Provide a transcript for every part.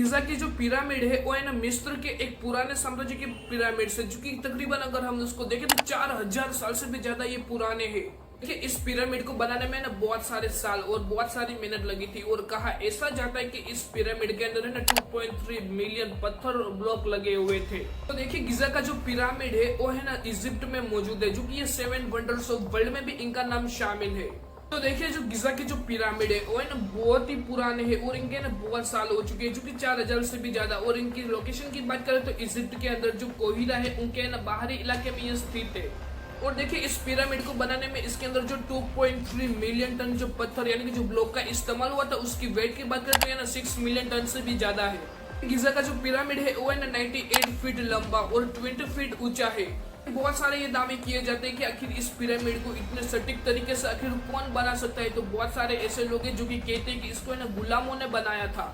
गिजा की जो पिरामिड है वो है ना मिस्र के एक पुराने साम्राज्य के पिरामिड से, जो कि तकरीबन अगर हम उसको देखें तो 4000 साल से भी ज्यादा ये पुराने हैं। देखिए इस पिरामिड को बनाने में ना बहुत सारे साल और बहुत सारी मेहनत लगी थी, और कहा ऐसा जाता है कि इस पिरामिड के अंदर है ना 2.3 मिलियन पत्थर और ब्लॉक लगे हुए थे। तो देखिए गिजा का जो पिरामिड है वो है ना इजिप्ट में मौजूद है, जो कि ये 7 वंडर्स ऑफ वर्ल्ड में भी इनका नाम शामिल है। तो देखिए जो गिजा के जो पिरामिड है वो है ना बहुत ही पुराने हैं और इनके ना बहुत साल हो चुके हैं, जो कि 4000 से भी ज्यादा। और इनकी लोकेशन की बात करें तो इजिप्ट के अंदर जो कोहिला है उनके ना बाहरी इलाके में ये स्थित है। और देखिए इस पिरामिड को बनाने में इसके अंदर जो 2.3 मिलियन टन जो पत्थर यानी कि जो ब्लॉक का इस्तेमाल हुआ था, उसकी वेट की बात करें तो ये ना 6 मिलियन टन से भी ज्यादा है। गिजा का जो पिरामिड है वो है ना 98 फीट लंबा और 20 फीट ऊंचा है। बहुत सारे ये दावे किए जाते हैं कि आखिर इस पिरामिड को इतने सटीक तरीके से आखिर कौन बना सकता है। तो बहुत सारे ऐसे लोग हैं जो कि कहते हैं कि इसको ना गुलामों ने बनाया था।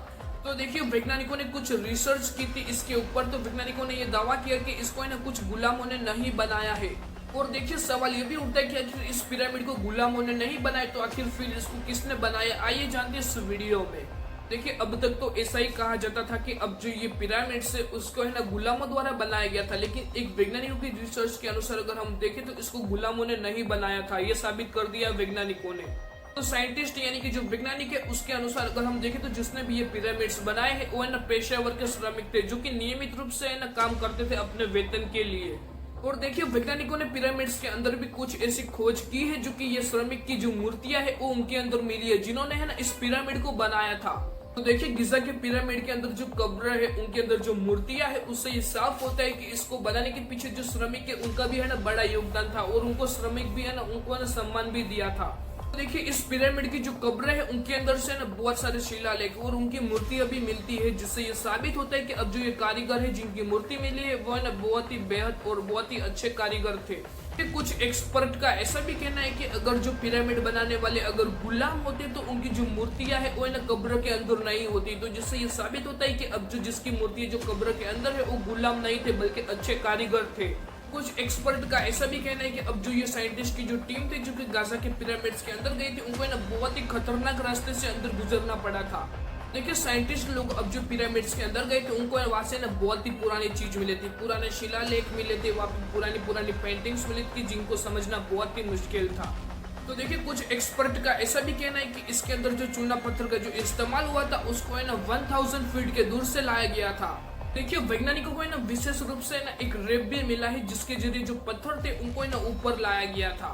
तो देखिए वैज्ञानिकों ने कुछ रिसर्च की थी इसके ऊपर, तो वैज्ञानिकों ने ये दावा किया कि इसको ना कुछ गुलामों ने नहीं बनाया है। और देखिए सवाल ये भी उठता है कि आखिर इस पिरामिड को गुलामों ने नहीं बनाया, तो आखिर फिर इसको किसने बनाया, आइए जानते हैं इस वीडियो में। देखिए अब तक तो ऐसा ही कहा जाता था कि अब जो ये पिरामिड है उसको है ना गुलामों द्वारा बनाया गया था, लेकिन एक वैज्ञानिकों की रिसर्च के अनुसार अगर हम देखें तो इसको गुलामों ने नहीं बनाया था, ये साबित कर दिया वैज्ञानिकों ने। तो साइंटिस्ट यानी कि जो वैज्ञानिक है उसके अनुसार अगर हम देखें तो जिसने भी ये पिरामिड्स बनाए हैं वो है ना पेशेवर के श्रमिक थे, जो कि नियमित रूप से है ना काम करते थे अपने वेतन के लिए। और देखिए वैज्ञानिकों ने पिरामिड्स के अंदर भी कुछ ऐसी खोज की है, जो कि ये श्रमिक की जो मूर्तियां है वो उनके अंदर मिली है, जिन्होंने है ना इस पिरामिड को बनाया था। तो देखिए गिजा के पिरामिड के अंदर जो कब्र है उनके अंदर जो मूर्तियां है उससे ये साफ होता है कि इसको बनाने के पीछे जो श्रमिक है उनका भी है ना बड़ा योगदान था, और उनको श्रमिक भी है ना उनको ना सम्मान भी दिया था। तो देखिए इस पिरामिड की जो कब्र है उनके अंदर से ना बहुत सारे शिलालेख और उनकी मूर्तियां भी मिलती है, जिससे ये साबित होता है कि अब जो ये कारीगर है जिनकी मूर्ति मिली है वो है ना बहुत ही बेहद और बहुत ही अच्छे कारीगर थे। कुछ एक्सपर्ट का ऐसा भी कहना है कि अगर जो पिरामिड बनाने वाले अगर गुलाम होते तो उनकी जो मूर्तियां है वो है ना कब्र के अंदर नहीं होती, तो जिससे ये साबित होता है कि अब जो जिसकी मूर्ति जो कब्र के अंदर है वो गुलाम नहीं थे बल्कि अच्छे कारीगर थे। कुछ एक्सपर्ट का ऐसा भी कहना है कि अब जो ये साइंटिस्ट की जो टीम थी जो कि गाजा के पिरामिड्स के अंदर गई थी, उनको है ना बहुत ही खतरनाक रास्ते से अंदर गुजरना पड़ा था। देखिए साइंटिस्ट लोग अब जो पिरामिड्स के अंदर गए थे उनको वहां से ना बहुत ही पुरानी चीज मिली थी, पुराने शिलालेख मिले थे, वहाँ पे पुरानी पेंटिंग्स मिली थी जिनको समझना बहुत ही मुश्किल था। तो देखिए कुछ एक्सपर्ट का ऐसा भी कहना है कि इसके अंदर जो चूना पत्थर का जो इस्तेमाल हुआ था उसको है ना 1000 फीट के दूर से लाया गया था। देखिए वैज्ञानिकों को है ना विशेष रूप से ना एक रेप भी मिला है, जिसके जरिए जो पत्थर थे उनको है ना ऊपर लाया गया था।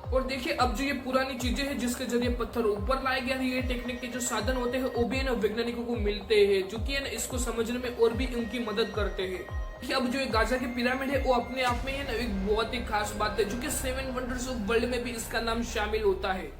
और देखिए अब जो ये पुरानी चीजें हैं जिसके जरिए पत्थर ऊपर लाया गया है, ये टेक्निक के जो साधन होते हैं वो भी है ना वैज्ञानिकों को मिलते हैं, जो कि है ना इसको समझने में और भी उनकी मदद करते हैं। कि अब जो ये गाजा के पिरामिड है वो अपने आप में है ना एक बहुत ही खास बात है, जो कि 7 वंडर्स ऑफ वर्ल्ड में भी इसका नाम शामिल होता है।